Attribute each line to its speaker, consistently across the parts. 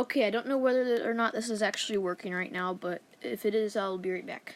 Speaker 1: Okay, I don't know whether or not this is actually working right now, but if it is, I'll be right back.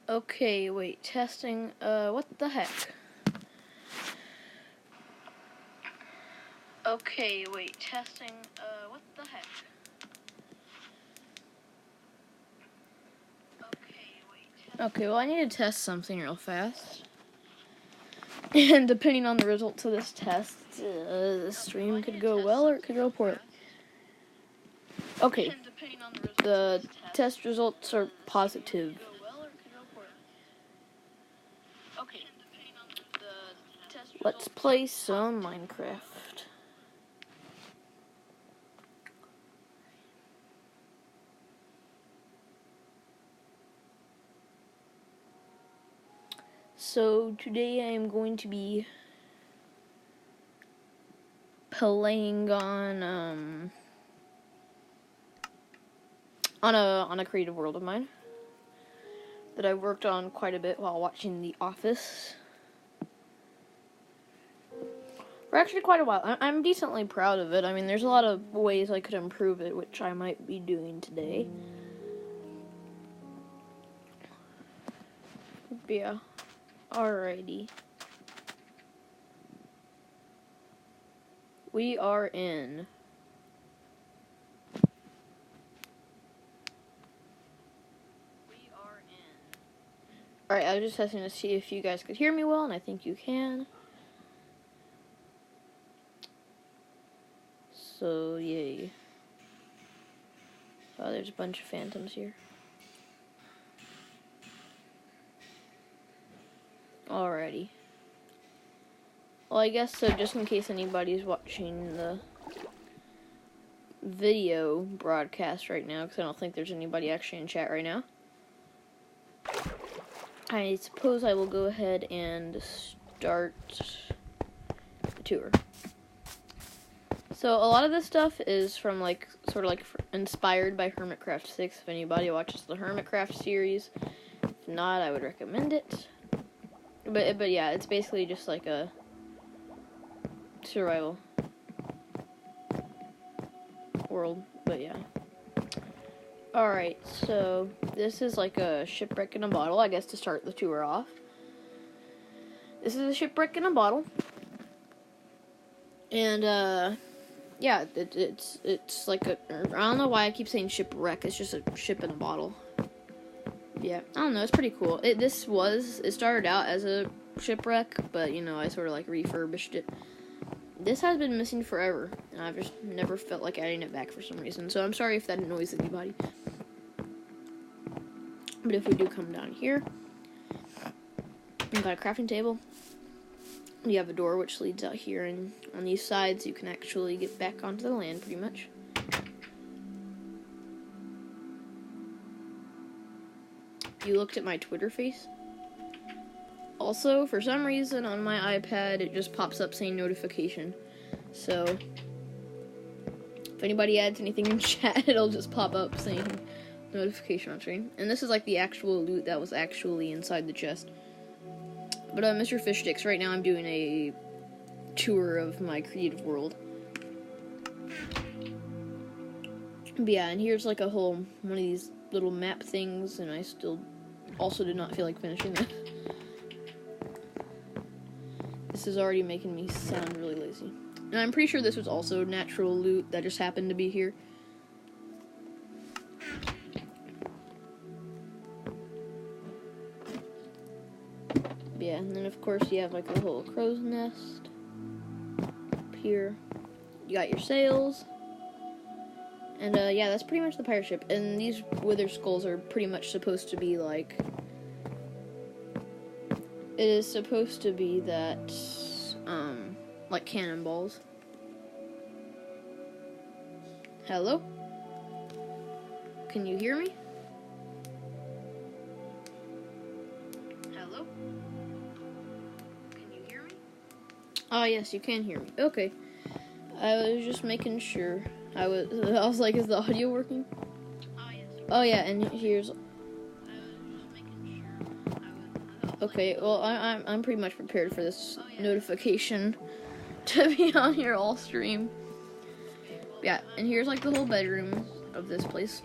Speaker 1: Okay, wait, testing, what the heck? Okay, wait, testing, what the heck? Okay, well, I need to test something real fast. And depending on the results of this test, the stream could go well or it could go poorly. Okay, the test results are positive. Let's play some Minecraft. So today I am going to be playing on a creative world of mine that I worked on quite a bit while watching The Office. For actually quite a while. I'm decently proud of it. I mean, there's a lot of ways I could improve it, which I might be doing today. But yeah. Alrighty. We are in. Alright, I was just testing to see if you guys could hear me well, and I think you can. So, yay. Oh, there's a bunch of phantoms here. Alrighty. Well, I guess so, just in case anybody's watching the video broadcast right now, because I don't think there's anybody actually in chat right now. I suppose I will go ahead and start the tour. So a lot of this stuff is from sort of inspired by Hermitcraft 6. If anybody watches the Hermitcraft series, if not, I would recommend it. But yeah, it's basically just like a survival world. But yeah. Alright, so this is like a shipwreck in a bottle, I guess, to start the tour off. This is a shipwreck in a bottle. And, yeah, it's like a, I don't know why I keep saying shipwreck, it's just a ship in a bottle. Yeah, I don't know, it's pretty cool. It started out as a shipwreck, but, you know, I sort of, like, refurbished it. This has been missing forever, and I've just never felt like adding it back for some reason, so I'm sorry if that annoys anybody. But if we do come down here, we've got a crafting table. You have a door which leads out here, and on these sides you can actually get back onto the land, pretty much. You looked at my Twitter face? Also, for some reason on my iPad it just pops up saying notification. So, if anybody adds anything in chat, it'll just pop up saying notification on screen. And this is like the actual loot that was actually inside the chest. But Mr. Fish Sticks, right now I'm doing a tour of my creative world. But yeah, and here's like one of these little map things, and I still also did not feel like finishing that. This is already making me sound really lazy. And I'm pretty sure this was also natural loot that just happened to be here. Yeah, and then of course you have like a little crow's nest up here. You got your sails. And, yeah, that's pretty much the pirate ship. And these wither skulls are pretty much supposed to be, like... It is supposed to be that, like cannonballs. Hello? Can you hear me? Hello? Can you hear me? Oh, yes, you can hear me. Okay. I was just making sure. I was like, is the audio working? Oh, yes. Oh, yeah, and here's... Okay, well, I'm pretty much prepared for this notification to be on here all stream. Yeah, and here's like the whole bedroom of this place.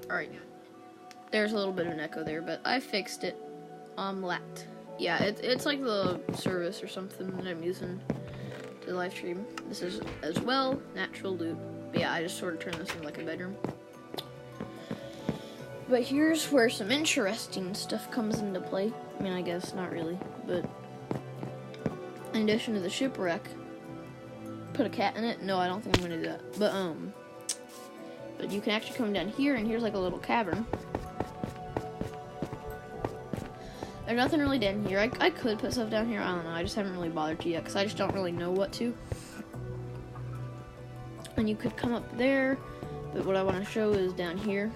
Speaker 1: Alright, there's a little bit of an echo there, but I fixed it. Lat. Yeah, it's like the service or something that I'm using to live stream. This is as well natural loot. But yeah, I just sort of turned this into like a bedroom. But here's where some interesting stuff comes into play. I mean, I guess not really, but in addition to the shipwreck, put a cat in it. No, I don't think I'm gonna do that. But you can actually come down here, and here's like a little cavern. There's nothing really down here. I could put stuff down here. I don't know. I just haven't really bothered to yet because I just don't really know what to. And you could come up there, but what I want to show is down here.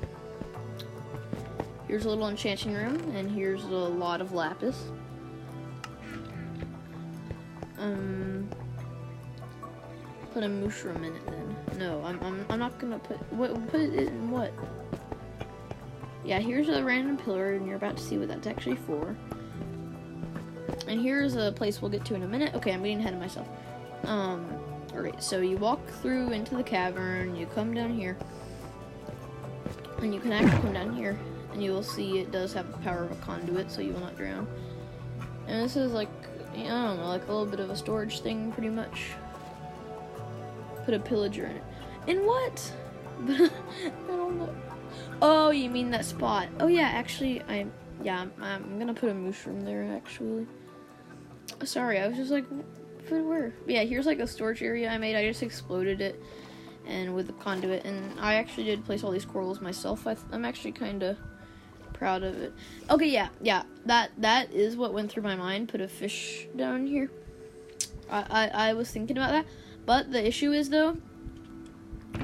Speaker 1: Here's a little enchanting room, and here's a lot of lapis. Put a mushroom in it then. No, I'm not gonna put it in what? Yeah, here's a random pillar, and you're about to see what that's actually for. And here's a place we'll get to in a minute. Okay, I'm getting ahead of myself. Alright, so you walk through into the cavern, you come down here, and you can actually come down here. And you will see it does have the power of a conduit, so you will not drown. And this is like, I don't know, like a little bit of a storage thing, pretty much. Put a pillager in it. In what? I don't know. Oh, you mean that spot? Oh yeah, actually, I'm gonna put a mushroom there. Actually, sorry, I was just like, where? Yeah, here's like a storage area I made. I just exploded it, and with the conduit, and I actually did place all these corals myself. I'm actually kind of proud of it. Okay, yeah, that is what went through my mind. Put a fish down here. I was thinking about that, but the issue is though,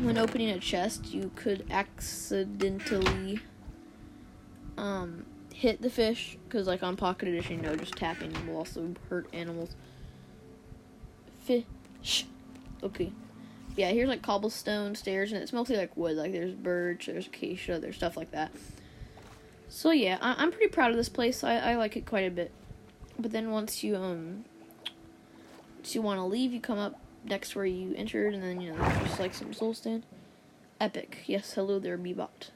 Speaker 1: when opening a chest, you could accidentally hit the fish, because like on Pocket Edition, you know, just tapping will also hurt animals. Fish. Okay. Yeah, here's like cobblestone stairs, and it's mostly like wood. Like there's birch, there's acacia, there's stuff like that. So yeah, I'm pretty proud of this place. I like it quite a bit. But then once you want to leave, you come up next where you entered, and then you know there's just like some soul stand. Epic. Yes, hello there, Bebot.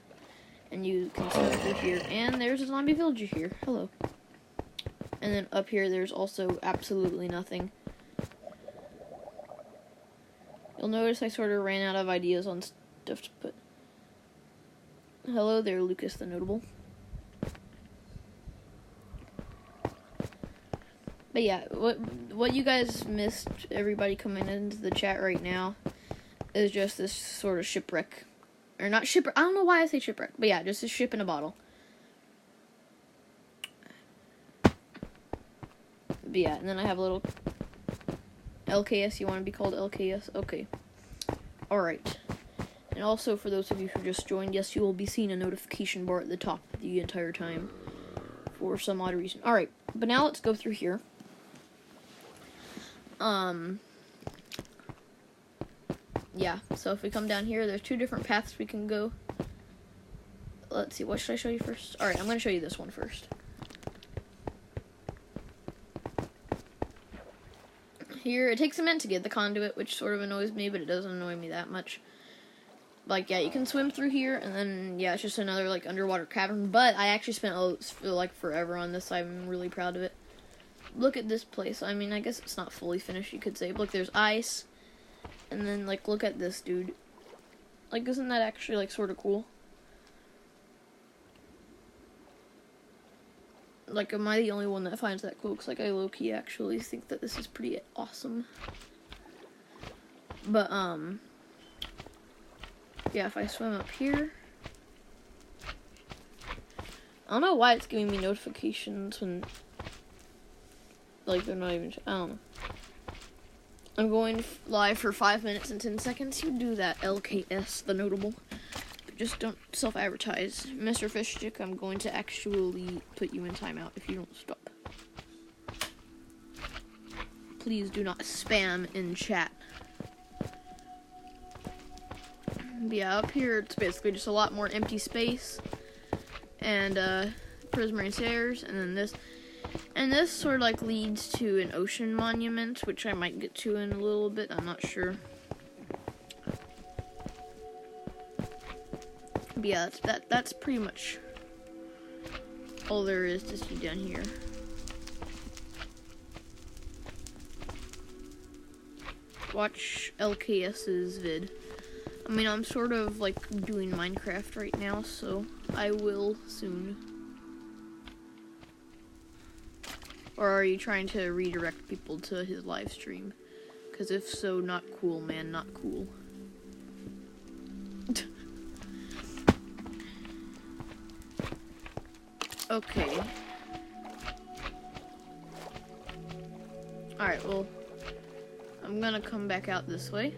Speaker 1: And you can step through here, and there's a zombie villager here. Hello. And then up here, there's also absolutely nothing. You'll notice I sort of ran out of ideas on stuff to put. Hello there, Lucas the Notable. But yeah, what you guys missed, everybody coming into the chat right now, is just this sort of shipwreck. Or not shipwreck, I don't know why I say shipwreck, but yeah, just a ship in a bottle. But yeah, and then I have a little LKS, you want to be called LKS? Okay. Alright. And also, for those of you who just joined, yes, you will be seeing a notification bar at the top the entire time. For some odd reason. Alright, but now let's go through here. Yeah, so if we come down here, there's two different paths we can go. Let's see, what should I show you first? Alright, I'm going to show you this one first. Here, it takes a minute to get the conduit, which sort of annoys me, but it doesn't annoy me that much. Like, yeah, you can swim through here, and then, yeah, it's just another, like, underwater cavern, but I actually spent, like, forever on this. I'm really proud of it. Look at this place. I mean, I guess it's not fully finished, you could say. Look, there's ice, and then, like, look at this, dude. Like, isn't that actually, like, sort of cool? Like, am I the only one that finds that cool? Because, like, I low-key actually think that this is pretty awesome. But, yeah, if I swim up here, I don't know why it's giving me notifications when, like, they're not even, I don't know. I'm going live for 5 minutes and 10 seconds. You do that, LKS, the notable. But just don't self-advertise. Mr. Fishstick, I'm going to actually put you in timeout if you don't stop. Please do not spam in chat. But yeah, up here it's basically just a lot more empty space. And, Prismarine stairs, and then this. And this sort of like leads to an ocean monument, which I might get to in a little bit. I'm not sure. But yeah, that's pretty much all there is to see down here. Watch LKS's vid. I mean, I'm sort of like doing Minecraft right now, so I will soon. Or are you trying to redirect people to his live stream? Because if so, not cool, man, not cool. Okay. Alright, well, I'm gonna come back out this way.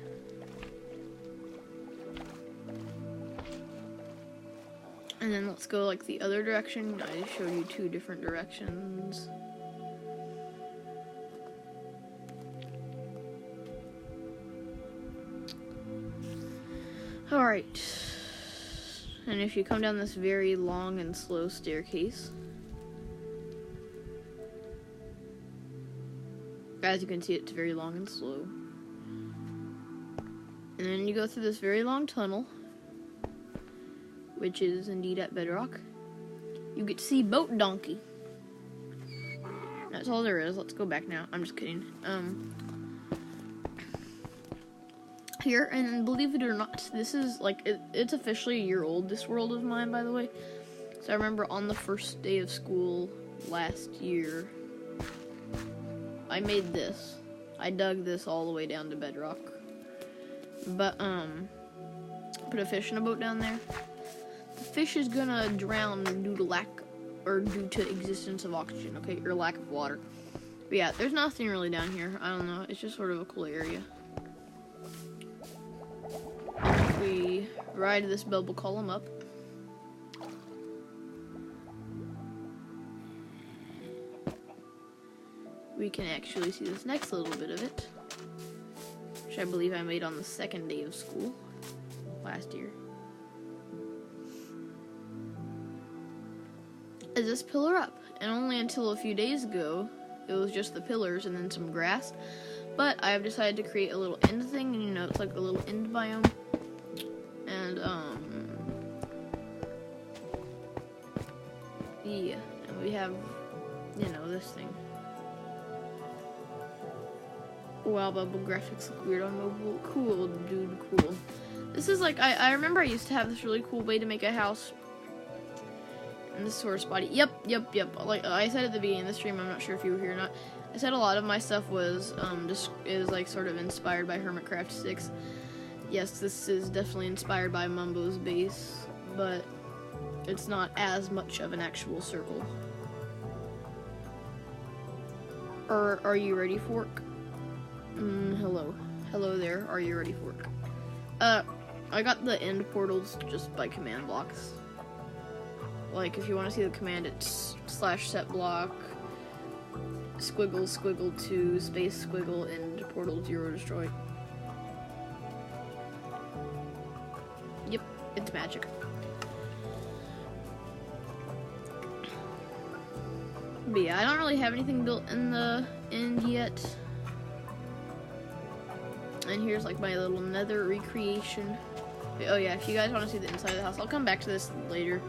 Speaker 1: And then let's go like the other direction. I showed you 2 different directions. Alright, and if you come down this very long and slow staircase, as you can see, it's very long and slow. And then you go through this very long tunnel, which is indeed at Bedrock. You get to see Boat Donkey. That's all there is. Let's go back now. I'm just kidding. Here, and believe it or not, this is like it's officially a year old, this world of mine, by the way. So I remember on the first day of school last year, I made this. I dug this all the way down to Bedrock. But put a fish in a boat down there. The fish is gonna drown due to existence of oxygen, okay, or lack of water. But yeah, there's nothing really down here. I don't know. It's just sort of a cool area. We ride this bubble column up. We can actually see this next little bit of it, which I believe I made on the 2nd day of school last year. Is this pillar up? And only until a few days ago, it was just the pillars and then some grass. But I have decided to create a little end thing, and you know, it's like a little end biome. And, yeah, and we have, you know, this thing. Wow, bubble graphics look weird on mobile. Cool, dude, cool. This is like, I remember I used to have this really cool way to make a house. And this sort of spotty. Yep. Like I said at the beginning of the stream, I'm not sure if you were here or not. I said a lot of my stuff was, is like sort of inspired by Hermitcraft 6. Yes, this is definitely inspired by Mumbo's base, but it's not as much of an actual circle. Are you ready, Fork? Hello. Hello there. Are you ready, Fork? I got the end portals just by command blocks. Like, if you want to see the command, it's /set block, squiggle, squiggle 2, space, squiggle, end portal 0 destroy. Yep, it's magic. But yeah, I don't really have anything built in the end yet. And here's like my little nether recreation. Oh yeah, if you guys want to see the inside of the house, I'll come back to this later.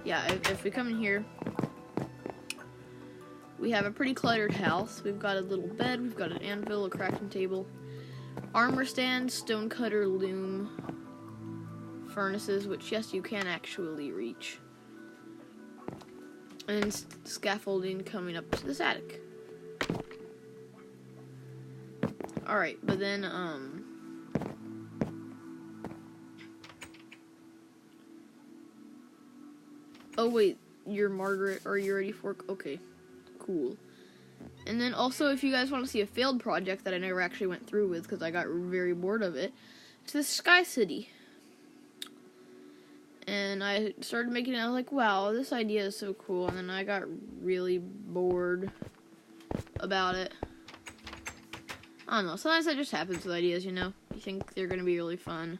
Speaker 1: Yeah, if we come in here, we have a pretty cluttered house. We've got a little bed, we've got an anvil, a crafting table, armor stand, stone cutter, loom, furnaces, which yes, you can actually reach, and scaffolding coming up to this attic. Alright, but then, oh, wait, you're Margaret, are you ready for... Okay, cool. And then also, if you guys want to see a failed project that I never actually went through with because I got very bored of it, it's the Sky City. And I started making it, I was like, wow, this idea is so cool. And then I got really bored about it. I don't know, sometimes that just happens with ideas, you know? You think they're going to be really fun,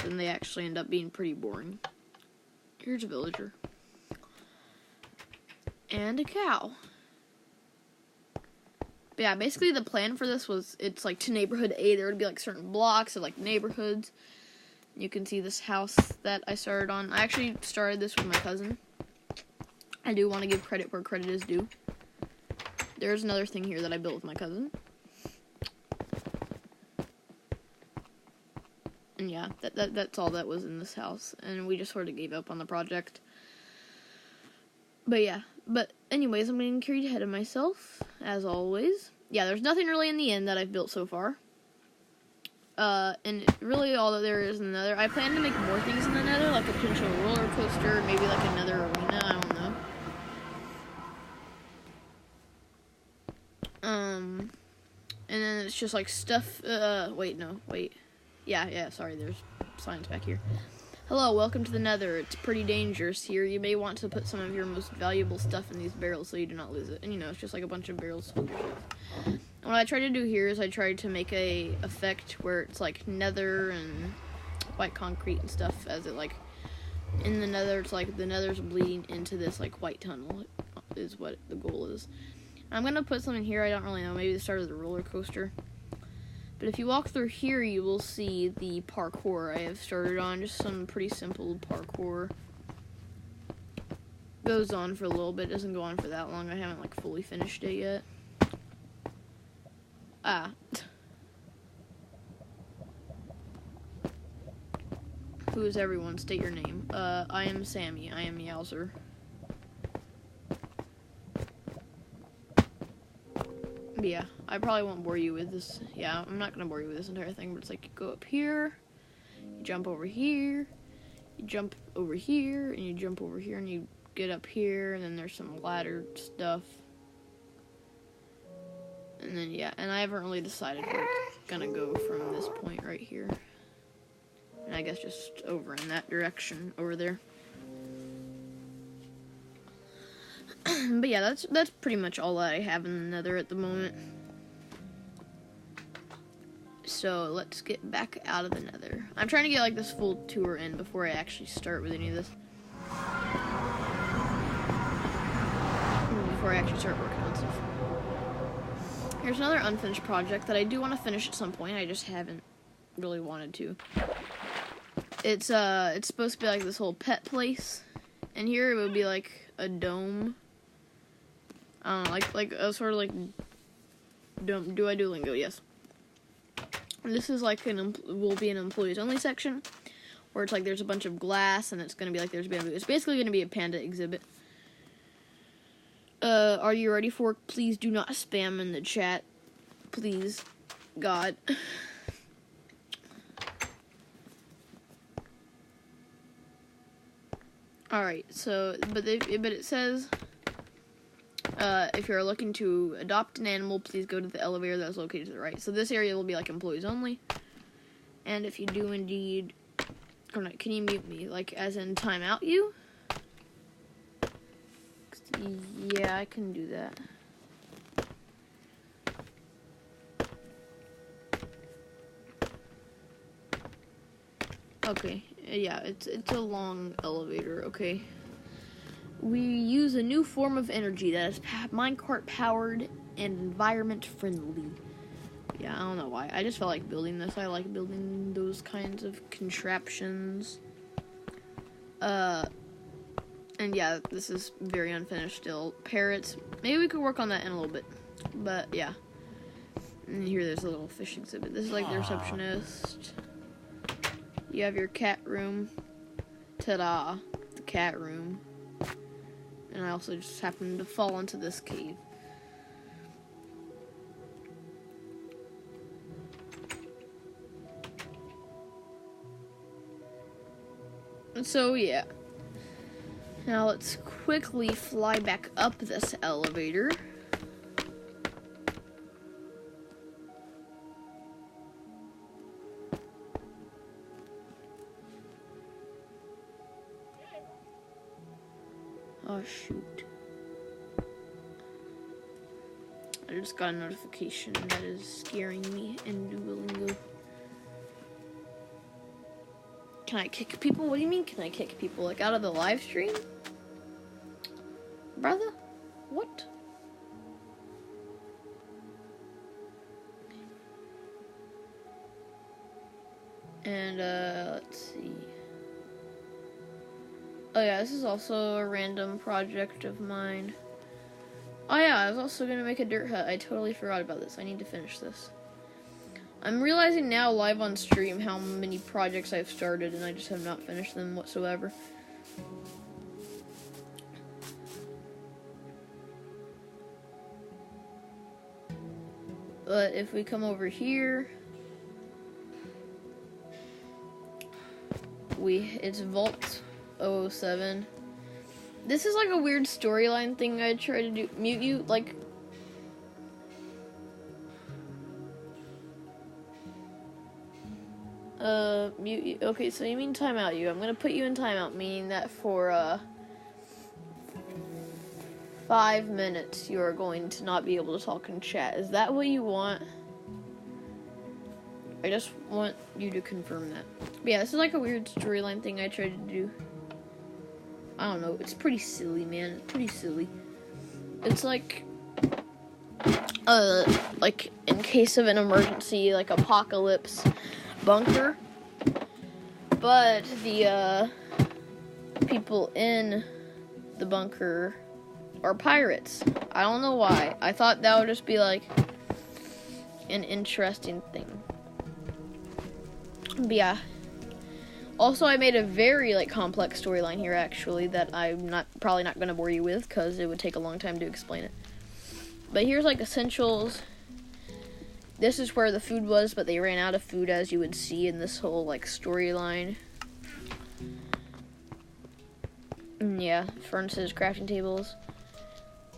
Speaker 1: then they actually end up being pretty boring. Here's a villager. And a cow. But yeah, basically the plan for this was, it's like to neighborhood A, there would be like certain blocks of like neighborhoods. You can see this house that I started on. I actually started this with my cousin. I do want to give credit where credit is due. There's another thing here that I built with my cousin. And yeah, that's all that was in this house. And we just sort of gave up on the project. But yeah. But anyways, I'm getting carried ahead of myself, as always. Yeah, there's nothing really in the end that I've built so far. And really all that there is in the Nether. I plan to make more things in the Nether, like a potential roller coaster, maybe like another arena, I don't know. And then it's just like stuff, Yeah, sorry, there's signs back here. Hello, welcome to the Nether. It's pretty dangerous here. You may want to put some of your most valuable stuff in these barrels so you do not lose it. And you know, it's just like a bunch of barrels full of shit. What I tried to do here is I tried to make a effect where it's like nether and white concrete and stuff, as it like in the Nether, it's like the Nether's bleeding into this like white tunnel is what the goal is. I'm gonna put something here, I don't really know, maybe the start of the roller coaster. But if you walk through here, you will see the parkour I have started on, just some pretty simple parkour. Goes on for a little bit, doesn't go on for that long, I haven't like fully finished it yet. Who is everyone? State your name. I am Sammy. I am Meowser. Yeah, I probably won't bore you with this. Yeah, I'm not gonna bore you with this entire thing, but it's like you go up here, you jump over here, you jump over here, and you jump over here, and you get up here, and then there's some ladder stuff. And then, yeah, and I haven't really decided where it's gonna go from this point right here. And I guess just over in that direction, over there. But yeah, that's pretty much all that I have in the Nether at the moment. So, let's get back out of the Nether. I'm trying to get, like, this full tour in before I actually start with any of this. Before I actually start working on stuff. Here's another unfinished project that I do want to finish at some point. I just haven't really wanted to. It's supposed to be like this whole pet place. And here it would be like a dome. I don't know, like a sort of like dome. Do I Duolingo? Yes. This is like will be an employees only section where it's like there's a bunch of glass and it's gonna be like there's bamboo. It's basically gonna be a panda exhibit. Are you ready for it? Please do not spam in the chat. Please. God. Alright, so, but it says, if you're looking to adopt an animal, please go to the elevator that is located to the right. So this area will be like employees only. And if you do indeed, or not, can you mute me? Like, as in time out you? Yeah, I can do that. Okay, yeah, it's a long elevator, okay. We use a new form of energy that is minecart powered and environment friendly. Yeah, I don't know why. I just felt like building this. I like building those kinds of contraptions. And yeah, this is very unfinished still. Parrots. Maybe we could work on that in a little bit. But yeah. And here there's a little fish exhibit. This is like the receptionist. You have your cat room. Ta-da. The cat room. And I also just happened to fall into this cave. So, yeah. Now let's quickly fly back up this elevator. Oh, shoot. I just got a notification that is scaring me in Duolingo. Can I kick people? What do you mean, can I kick people? Like, out of the live stream? Brother? What? And, let's see. Oh yeah, this is also a random project of mine. Oh yeah, I was also gonna make a dirt hut. I totally forgot about this. I need to finish this. I'm realizing now live on stream how many projects I've started and I just have not finished them whatsoever. But if we come over here, it's Vault 007. This is like a weird storyline thing I try to do. Mute you, like... mute you. Okay, so you mean timeout you. I'm gonna put you in timeout, meaning that for, 5 minutes you are going to not be able to talk in chat. Is that what you want? I just want you to confirm that. But yeah, this is like a weird storyline thing I tried to do. I don't know. It's pretty silly, man. It's pretty silly. It's like in case of an emergency, like apocalypse bunker. But the people in the bunker are pirates. I don't know why. I thought that would just be like an interesting thing. But yeah. Also, I made a very complex storyline here actually that I'm probably not gonna bore you with because it would take a long time to explain it. But here's essentials. This is where the food was, but they ran out of food, as you would see in this whole storyline. Yeah, furnaces, crafting tables.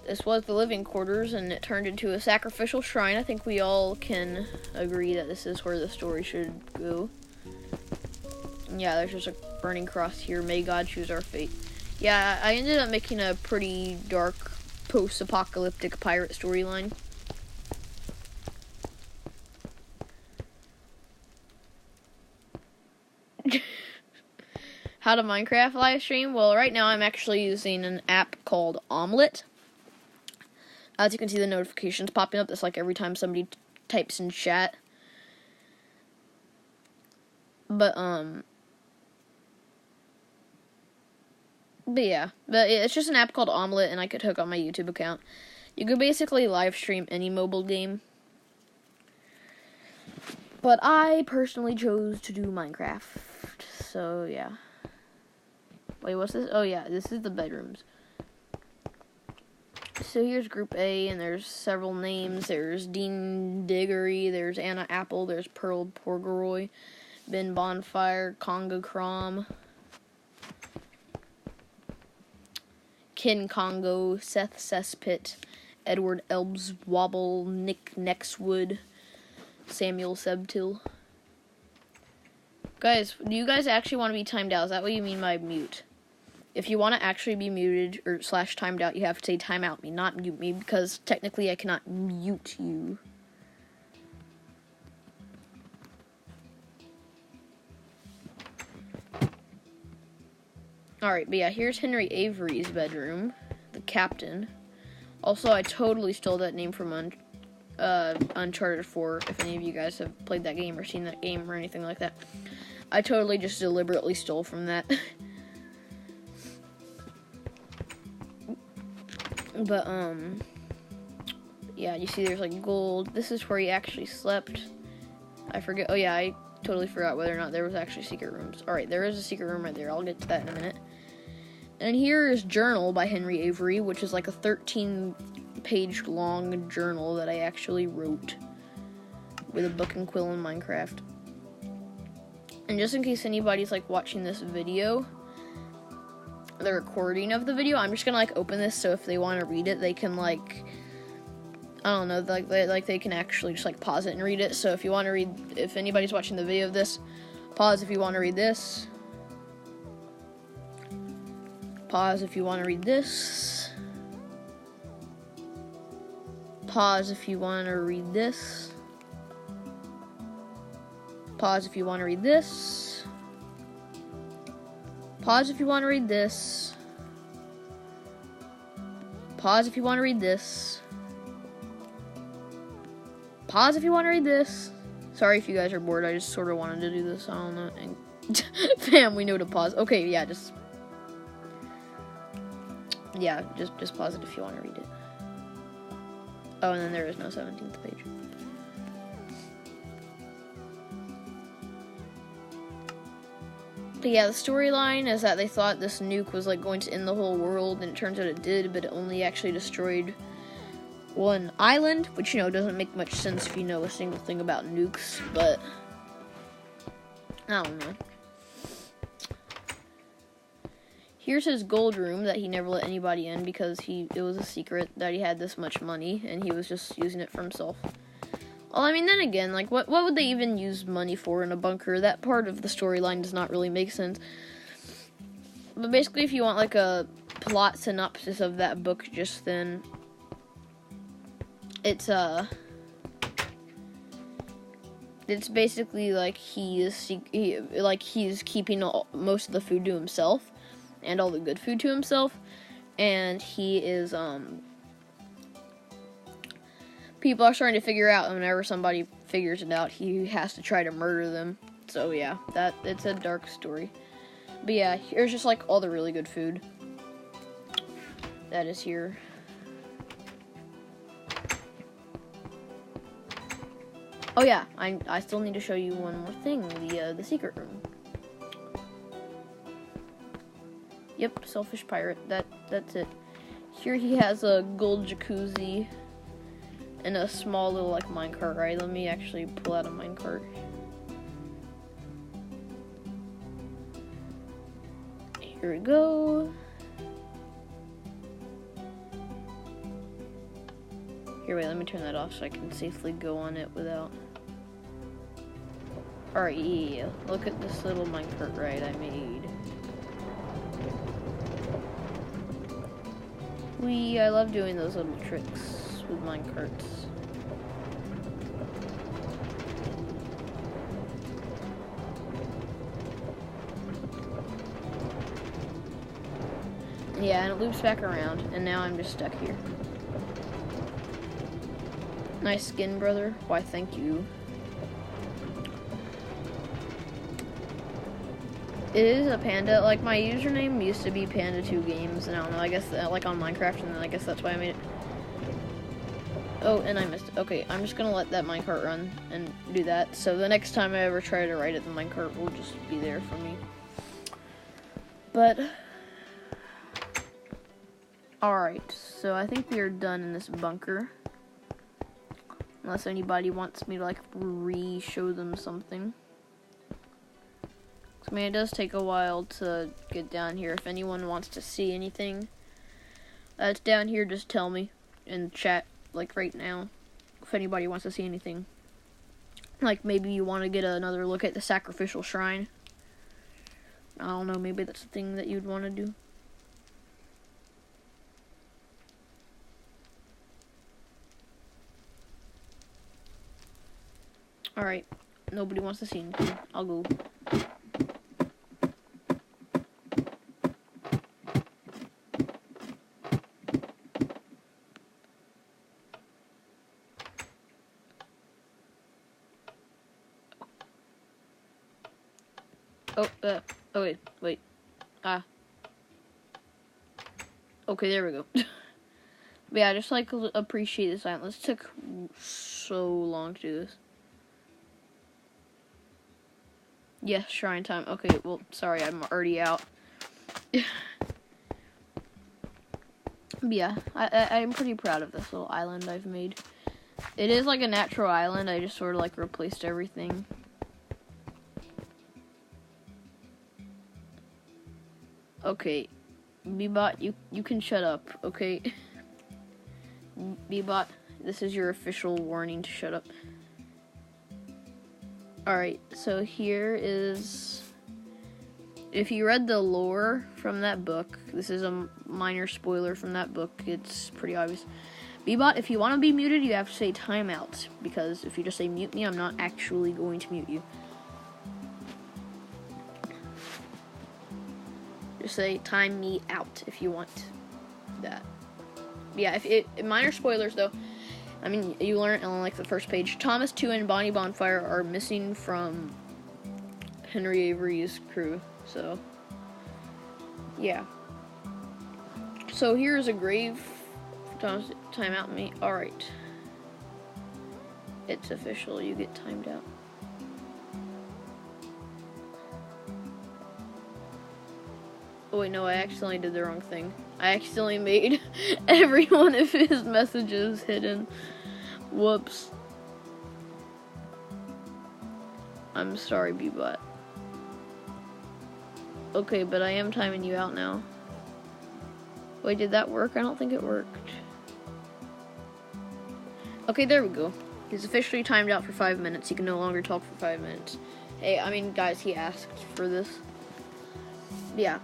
Speaker 1: This was the living quarters, and it turned into a sacrificial shrine. I think we all can agree that this is where the story should go. Yeah, there's just a burning cross here. May God choose our fate. Yeah, I ended up making a pretty dark, post-apocalyptic pirate storyline. How to Minecraft live stream? Well, right now I'm actually using an app called Omelet. As you can see, the notifications popping up. That's every time somebody types in chat. But yeah. But it's just an app called Omelet, and I could hook on my YouTube account. You could basically live stream any mobile game. But I personally chose to do Minecraft. So, yeah. Wait, what's this? Oh, yeah, this is the bedrooms. So here's Group A, and there's several names. There's Dean Diggory, there's Anna Apple, there's Pearl Porgeroy, Ben Bonfire, Conga Crom, Ken Congo, Seth Cesspit, Edward Elbs Wobble, Nick Nexwood, Samuel Sebtil. Guys, do you guys actually want to be timed out? Is that what you mean by mute? If you want to actually be muted or / timed out, you have to say timeout me, not mute me, because technically I cannot mute you. Alright, but yeah, here's Henry Avery's bedroom, the captain. Also, I totally stole that name from Uncharted 4, if any of you guys have played that game or seen that game or anything like that. I totally just deliberately stole from that. But, yeah, you see there's gold. This is where he actually slept. I forget. Oh, yeah, I totally forgot whether or not there was actually secret rooms. Alright, there is a secret room right there. I'll get to that in a minute. And here is Journal by Henry Avery, which is a 13-page long journal that I actually wrote with a book and quill in Minecraft. And just in case anybody's watching this video, the recording of the video. I'm just gonna like open this so if they want to read it, they can like, I don't know, like they can actually just like pause it and read it. So if you want to read, if anybody's watching the video of this, pause if you want to read this. Pause if you want to read this. Pause if you want to read this. Pause if you want to read this. Pause if you want to read this. Pause if you want to read this. Pause if you want to read this. Sorry if you guys are bored. I just sort of wanted to do this. I don't know. And fam, we know to pause. Okay, yeah, just pause it if you want to read it. Oh, and then there is no 17th page. But yeah, the storyline is that they thought this nuke was like going to end the whole world, and it turns out it did, but it only actually destroyed one island, which, you know, doesn't make much sense if you know a single thing about nukes, but I don't know. Here's his gold room that he never let anybody in because it was a secret that he had this much money, and he was just using it for himself. Well, I mean, then again, like, what would they even use money for in a bunker? That part of the storyline does not really make sense. But basically, if you want, like, a plot synopsis of that book just then, it's basically, like, he's keeping most of the food to himself, and all the good food to himself, and he is, people are starting to figure out, and whenever somebody figures it out, he has to try to murder them. So yeah, it's a dark story. But yeah, here's just like all the really good food that is here. Oh yeah, I still need to show you one more thing, the secret room. Yep, selfish pirate, that's it. Here he has a gold jacuzzi and a small little, like, minecart, right? Let me actually pull out a minecart. Here we go. Here, wait, let me turn that off so I can safely go on it without... Alright, yeah, look at this little minecart ride I made. I love doing those little tricks with minecarts. Yeah, and it loops back around, and now I'm just stuck here. Nice skin, brother. Why, thank you. It is a panda. Like, my username used to be Panda2Games, and I don't know, I guess, like, on Minecraft, and then I guess that's why I made it. Oh, and I missed it. Okay, I'm just gonna let that minecart run and do that. So the next time I ever try to write it, the minecart will just be there for me. But, alright, so I think we are done in this bunker. Unless anybody wants me to, like, re-show them something. I mean, it does take a while to get down here. If anyone wants to see anything that's down here, just tell me in chat, like, right now. If anybody wants to see anything. Like, maybe you want to get another look at the sacrificial shrine. I don't know, maybe that's a thing that you'd want to do. Alright, nobody wants to see anything. I'll go. Oh, wait. Okay, there we go. But yeah, I just, like, appreciate this island. This took so long to do this. Yes, shrine time. Okay, well, sorry, I'm already out. But yeah, I'm pretty proud of this little island I've made. It is like a natural island. I just sort of, like, replaced everything. Okay, Bebot, you can shut up, okay? Bebot, this is your official warning to shut up. Alright, so here is... If you read the lore from that book, this is a minor spoiler from that book, it's pretty obvious. Bebot, if you want to be muted, you have to say timeout, because if you just say mute me, I'm not actually going to mute you. Just say time me out if you want that. Yeah, minor spoilers though. I mean, you learn it on like the first page. Thomas Tew and Bonnie Bonfire are missing from Henry Avery's crew. So, yeah. So here's a grave. Thomas, time out me. All right. It's official. You get timed out. Oh wait, no, I accidentally did the wrong thing. I accidentally made every one of his messages hidden. Whoops. I'm sorry, Bebot. Okay, but I am timing you out now. Wait, did that work? I don't think it worked. Okay, there we go. He's officially timed out for 5 minutes. He can no longer talk for 5 minutes. Hey, I mean, guys, he asked for this. Yeah.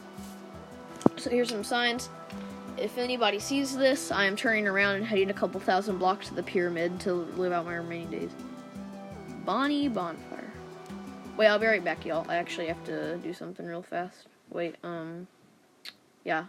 Speaker 1: So here's some signs. If anybody sees this, I am turning around and heading a couple thousand blocks to the pyramid to live out my remaining days. Bonnie Bonfire. Wait, I'll be right back, y'all. I actually have to do something real fast. Wait, yeah.